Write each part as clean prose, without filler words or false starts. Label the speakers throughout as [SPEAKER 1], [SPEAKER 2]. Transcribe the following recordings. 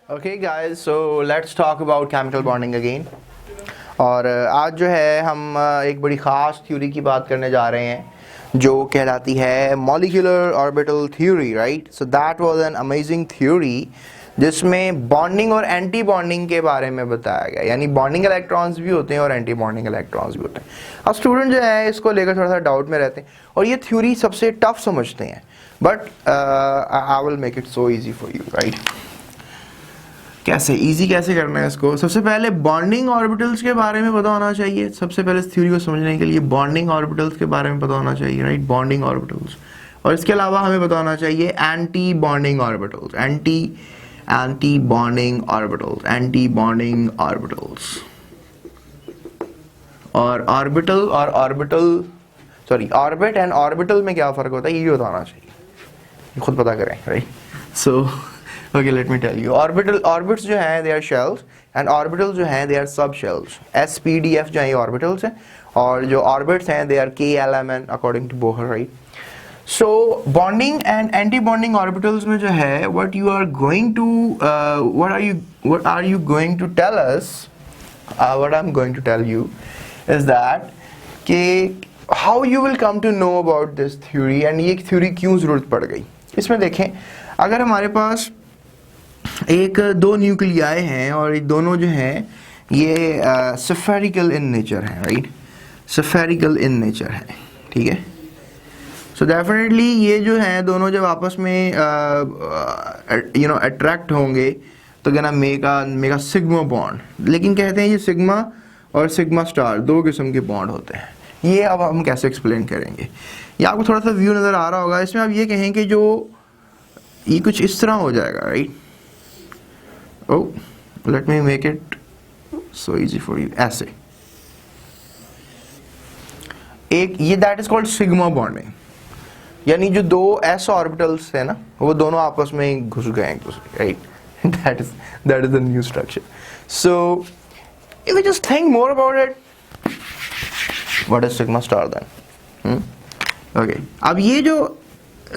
[SPEAKER 1] Okay guys, so let's talk about chemical bonding again. और आज जो है हम एक बड़ी ख़ास थ्योरी की बात करने जा रहे हैं जो कहलाती है molecular orbital theory, right. So that was an amazing theory जिसमें बॉन्डिंग और एंटी बॉन्डिंग के बारे में बताया गया, यानी बॉन्डिंग इलेक्ट्रॉन्स भी होते हैं और एंटी बॉन्डिंग इलेक्ट्रॉन्स भी होते हैं। अब स्टूडेंट जो है इसको लेकर थोड़ा सा डाउट में रहते हैं और ये थ्योरी सबसे टफ समझते हैं, but I will make it so easy for you, right. कैसे इजी कैसे करना है इसको? सबसे पहले बॉन्डिंग ऑर्बिटल्स के बारे में पता होना चाहिए। सबसे पहले इस थ्योरी को समझने के लिए बॉन्डिंग ऑर्बिटल्स के बारे में पता होना चाहिए, राइट। बॉन्डिंग ऑर्बिटल्स, और इसके अलावा हमें पता होना चाहिए anti bonding orbitals, anti bonding orbitals, anti bonding orbitals. और ऑर्बिटल और ऑर्बिटल ऑर्बिट एंड ऑर्बिटल में क्या फर्क होता है ये बताना चाहिए, खुद पता करें, right. So okay, let me tell you. Orbits जो हैं they are shells and orbitals जो हैं they are subshells. SPDF जो है ऑर्बिटल्स हैं और जो ऑर्बिट्स हैं they are KLMN according to Bohr, right. So bonding and antibonding orbitals में जो है what are you going to tell us, what I'm going to tell you is that कि how you will come to know about this theory and ये theory क्यों ज़रूरत पड़ गई। इसमें देखें, अगर हमारे पास एक दो न्यूक्लियाई हैं और ये दोनों जो हैं ये स्फेरिकल इन नेचर हैं, राइट। स्फेरिकल इन नेचर है, ठीक है। सो डेफिनेटली ये जो हैं दोनों जब आपस में अट्रैक्ट होंगे तो क्या ना मेक अ सिग्मा बॉन्ड। लेकिन कहते हैं ये सिग्मा और सिग्मा स्टार दो किस्म के बॉन्ड होते हैं। ये अब हम कैसे एक्सप्लेन करेंगे, ये आपको थोड़ा सा व्यू नज़र आ रहा होगा। इसमें आप ये कहें कि जो ये कुछ इस तरह हो जाएगा, right. Oh, let me make it so easy for you. ऐसे एक ये that is called sigma bonding, यानी जो दो s ऑर्बिटल्स है ना वो दोनों आपस में घुस गए एक दूसरे, right. that is the new structure. So if we just think more about it, what is sigma star then? Okay, अब ये जो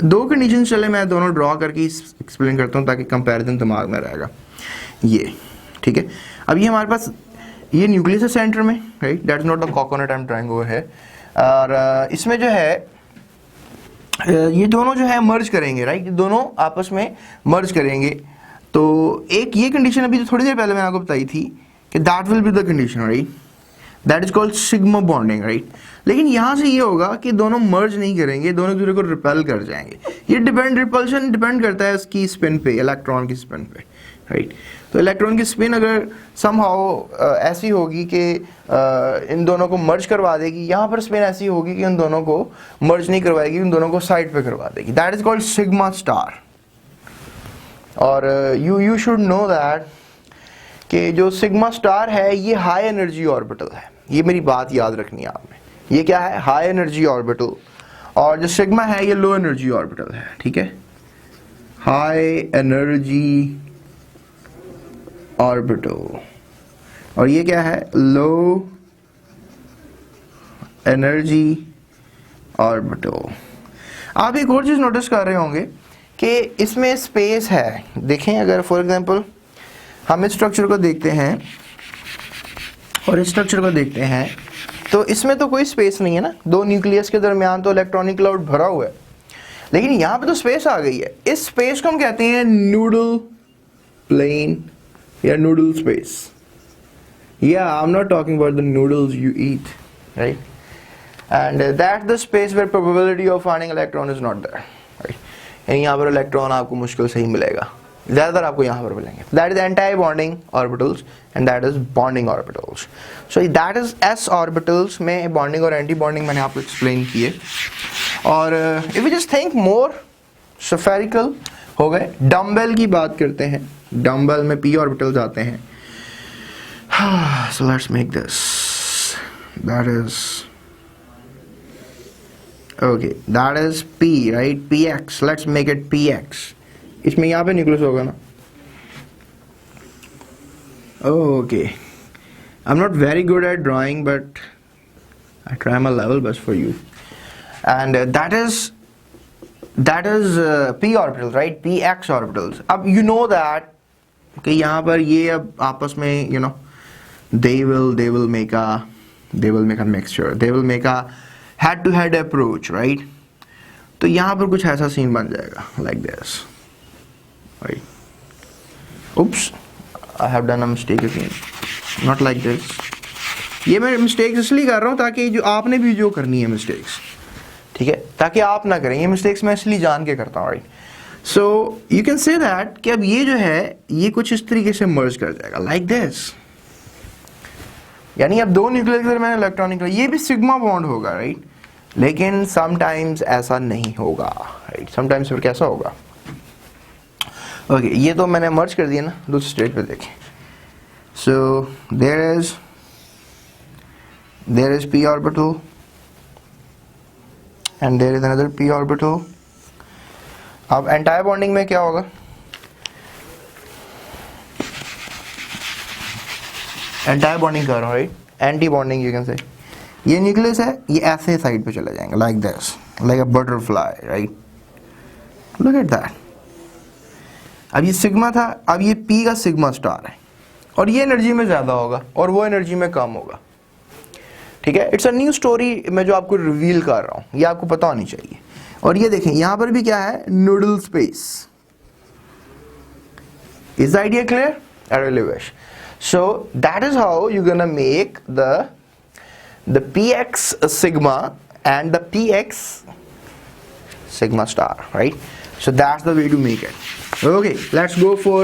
[SPEAKER 1] दो कंडीशन चले मैं दोनों ड्रॉ करके एक्सप्लेन करता हूँ ताकि कंपैरिजन दिमाग में रहेगा। ये ठीक है, अब ये हमारे पास ये न्यूक्लियस है सेंटर में, right. That is not the coconut I am trying over है। और इसमें जो है ये दोनों जो है मर्ज करेंगे, राइट। दोनों आपस में मर्ज करेंगे। तो एक ये कंडीशन अभी थोड़ी देर पहले मैंने आपको बताई थी कि that will be the condition, right. That is called sigma bonding, right. लेकिन यहाँ से ये होगा कि दोनों मर्ज नहीं करेंगे, दोनों एक दूसरे को रिपेल कर जाएंगे। ये रिपल्शन डिपेंड करता है इसकी स्पिन पे, इलेक्ट्रॉन की स्पिन पे, राइट। तो इलेक्ट्रॉन की स्पिन अगर समहाउ ऐसी होगी कि इन दोनों को मर्ज करवा देगी, यहाँ पर स्पिन ऐसी होगी कि उन दोनों को मर्ज नहीं करवाएगी, उन दोनों को साइड पे करवा देगी। That is called sigma star. और यू शुड नो दैट कि जो सिग्मा स्टार है ये हाई एनर्जी ऑर्बिटल है। ये मेरी बात याद रखनी है आपने, ये क्या है? High energy orbital. और जो सिग्मा है ये लो एनर्जी ऑर्बिटल है, ठीक है। हाई एनर्जी ऑर्बिटल और ये क्या है? Low energy orbital. आप एक और चीज नोटिस कर रहे होंगे कि इसमें स्पेस है। देखें, अगर फॉर एग्जांपल हम इस स्ट्रक्चर को देखते हैं और इस स्ट्रक्चर को देखते हैं तो इसमें तो कोई स्पेस नहीं है ना, दो न्यूक्लियस के दरमियान तो इलेक्ट्रॉनिक क्लाउड भरा हुआ है। लेकिन यहाँ पे तो स्पेस आ गई है। इस स्पेस को हम कहते हैं नूडल प्लेन या noodle space. Yeah, I'm not talking about the noodles you eat, right? And that's the space where probability of finding electron is not there, right? यानी यहाँ पर इलेक्ट्रॉन आपको मुश्किल से ही मिलेगा, ज़्यादातर आपको यहाँ पर मिलेंगे। That is anti-bonding orbitals and that is bonding orbitals. So that is s orbitals में bonding और anti-bonding मैंने आपको explain किए। और if we just think more spherical हो गए। डम्बेल की बात करते हैं, डम्बल में p ऑर्बिटल्स आते हैं। So let's make this, that is okay, that is p, right? px, let's make it px। इसमें यहाँ पे न्यूक्लियस होगा ना। Okay, I'm not very good at drawing but I try my level best for you। And that is p orbitals, right? px orbitals. Ab you know that कि यहाँ पर ये अब आपस में you know they will make a mixture, they will make a head to head approach, right? तो यहाँ पर कुछ ऐसा सीन बन जाएगा like this, right? Oops, I have done a mistake again, not like this. ये मैं मिस्टेक्स इसलिए कर रहा हूँ ताकि जो आपने भी जो करनी है मिस्टेक्स, ठीक है, ताकि आप ना करें। ये मिस्टेक्स मैं इसलिए जान के करता हूँ, right? So you can say that कि अब ये जो है ये कुछ इस तरीके से मर्ज कर जाएगा लाइक दिस, यानी अब दो न्यूक्लियर के दरमियान इलेक्ट्रॉन निकला, ये भी सिग्मा बॉन्ड होगा, राइट? लेकिन समटाइम्स ऐसा नहीं होगा, राइट? समटाइम्स फिर कैसा होगा? ओके, ये तो मैंने मर्ज कर दिया ना। दूसरे स्टेज पे देखें। So there is p orbital and there is another p orbital. अब एंटाई बॉन्डिंग में क्या होगा? एंटाई बॉन्डिंग कर रहा हूँ, right? Antibonding you can say. ये न्यूक्लियस है, ये ऐसे साइड पे चले जाएंगे like this, like a butterfly, right? Look at that. अब ये सिग्मा था, अब ये P का सिग्मा स्टार है, और ये एनर्जी में ज़्यादा होगा और वो एनर्जी में कम होगा, ठीक है? इट्स अ न्यू स्टोरी मैं जो आपको रिवील कर रहा हूँ, ये आपको पता होनी चाहिए। और ये देखें यहाँ पर भी क्या है? Noodle space. Is the idea clear? I really wish. So that is how you're gonna make the px sigma and the px sigma star, right? So that's the way to make it. Okay, let's go for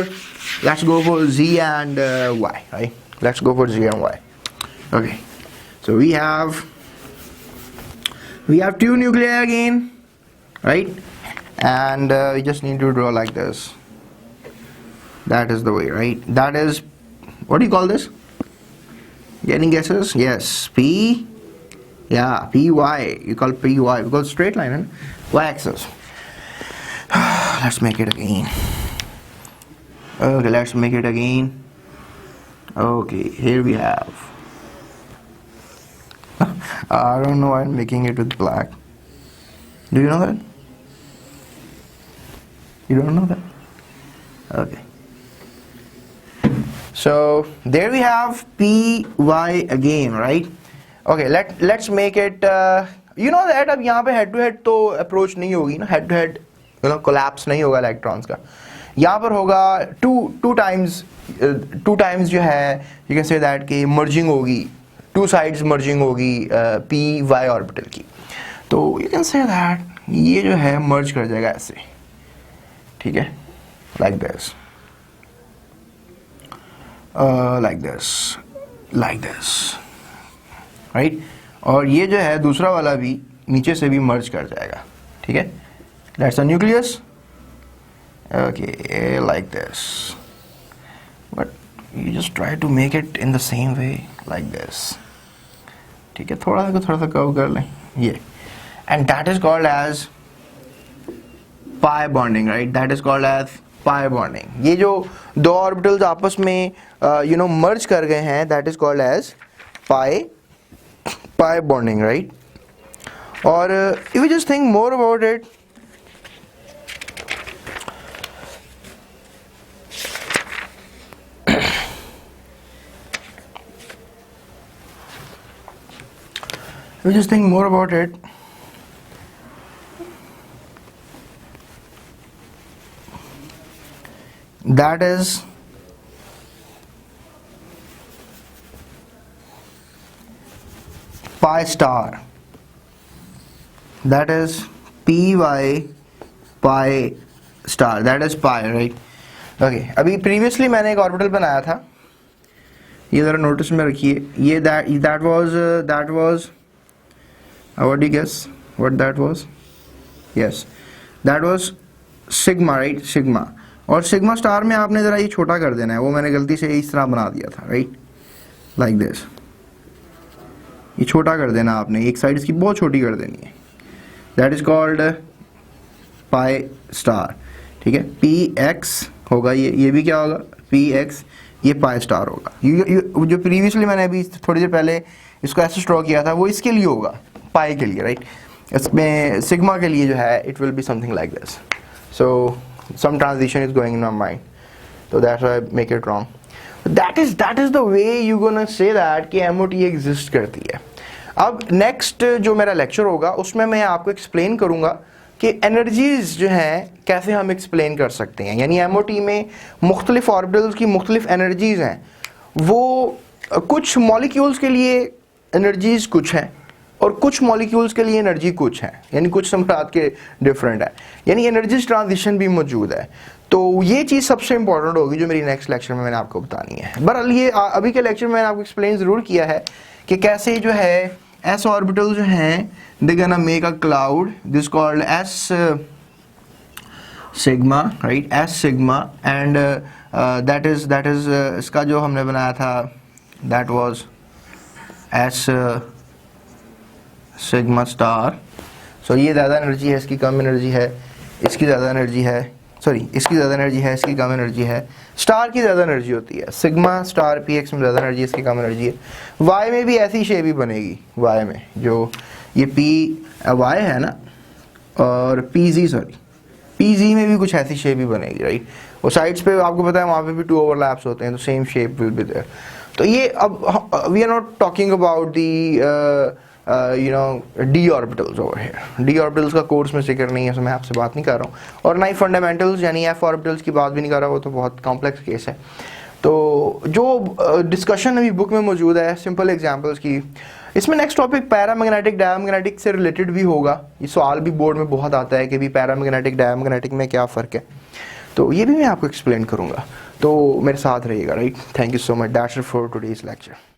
[SPEAKER 1] z and y, right? Let's go for z and y. Okay, so we have two nuclei again, right? And we just need to draw like this. That is the way, right? That is, what do you call this? Any guesses? Yes, P. Yeah, PY. You call PY because straight line and y-axis. Let's make it again. Okay, let's make it again. Okay, here we have. I don't know why I'm making it with black. Do you know that? You don't know that? Okay. So there we have PY again, right? Okay, let's make it. You know that अब यहाँ पे head to head तो approach नहीं होगी ना, head to head you know collapse नहीं होगा electrons का। यहाँ पर होगा two times जो है you can say that कि merging होगी, two sides merging होगी PY orbital की। तो you can say that ये जो है merge कर जाएगा ऐसे, ठीक है? Like this. Like this, right? और ये जो है दूसरा वाला भी नीचे से भी मर्ज कर जाएगा, ठीक है? That's the nucleus. Okay, like this. But you just try to make it in the same way, like this. ठीक है? थोड़ा सा कर्व कर लें ये, and that is called as pi bonding, right? That is called as pi bonding. ये जो दो ऑर्बिटल्स आपस में you know merge कर गए हैं, that is called as pi bonding, right? और if you just think more about it, that is pi star, that is PY pi star, that is pi, right? Okay, अभी previously मैंने एक orbital बनाया था, ये ज़रा नोटिस में रखिए। ये that was what do you guess what that was? Yes, that was sigma, right? Sigma। और सिग्मा स्टार में आपने ज़रा ये छोटा कर देना है, वो मैंने गलती से इस तरह बना दिया था, राइट? Like this. ये छोटा कर देना आपने, एक साइड इसकी बहुत छोटी कर देनी है। That is called pi star, ठीक है? PX होगा ये भी क्या होगा? PX, ये पाई स्टार होगा। जो प्रीवियसली मैंने अभी थोड़ी देर पहले इसको ऐसे ड्रॉ किया था, वो इसके लिए होगा, पाई के लिए, राइट? इसमें सिग्मा के लिए जो है it will be something like this. So some transition is going in my mind, तो that's why I make it wrong. That is the way you gonna say that कि एमओटी एग्जिस्ट करती है। अब next जो मेरा lecture होगा उसमें मैं आपको एक्सप्लेन करूंगा कि एनर्जीज जो हैं कैसे हम एक्सप्लेन कर सकते हैं, यानी एमओटी में मुख्तलिफ ऑर्बिटल्स की मुख्तलिफ एनर्जीज हैं, वो कुछ मॉलिक्यूल्स के लिए एनर्जीज कुछ हैं और कुछ मॉलिक्यूल्स के लिए एनर्जी कुछ है, यानी कुछ समरात के डिफरेंट है, यानी एनर्जीज ट्रांजिशन भी मौजूद है। तो ये चीज़ सबसे इंपॉर्टेंट होगी जो मेरी नेक्स्ट लेक्चर में मैंने आपको बतानी है। बहरहाल ये अभी के लेक्चर में मैंने आपको एक्सप्लेन ज़रूर किया है कि कैसे जो है एस ऑर्बिटल जो हैं they gonna make a cloud this called S sigma, right, S sigma, and that is इसका जो हमने बनाया था that was S sigma star. So ये ज़्यादा एनर्जी है, इसकी कम एनर्जी है, इसकी ज़्यादा एनर्जी है, सॉरी इसकी ज़्यादा एनर्जी है, इसकी कम एनर्जी है, स्टार की ज़्यादा एनर्जी होती है, सिग्मा स्टार पी एक्स में ज़्यादा एनर्जी है, इसकी कम एनर्जी है। वाई में भी ऐसी शेप ही बनेगी, वाई में जो ये पी वाई है ना और P G, sorry P G में भी कुछ ऐसी शेप ही बनेगी, राइट। और साइड्स पे आपको पता है वहाँ पे भी 2 ओवरलैप्स होते हैं, तो same shape will be there. तो ये अब we are not talking about the you know D orbitals over here. D orbitals का कोर्स में जिक्र नहीं है, so मैं आपसे बात नहीं कर रहा हूँ, और ना ही फंडामेंटल्स यानी एफ ऑर्बिटल्स की बात भी नहीं कर रहा, वो तो बहुत कॉम्प्लेक्स केस है। तो जो डिस्कशन अभी बुक में मौजूद है सिंपल एग्जांपल्स की, इसमें नेक्स्ट टॉपिक पैरामैग्नेटिक डायमैग्नेटिक से रिलेटेड भी होगा। ये सवाल भी बोर्ड में बहुत आता है कि भी पैरामैग्नेटिक डायमैग्नेटिक में क्या फ़र्क है, तो ये भी मैं आपको एक्सप्लेन करूँगा। तो मेरे साथ रहिएगा, right. Thank you so much, that's it for today's lecture.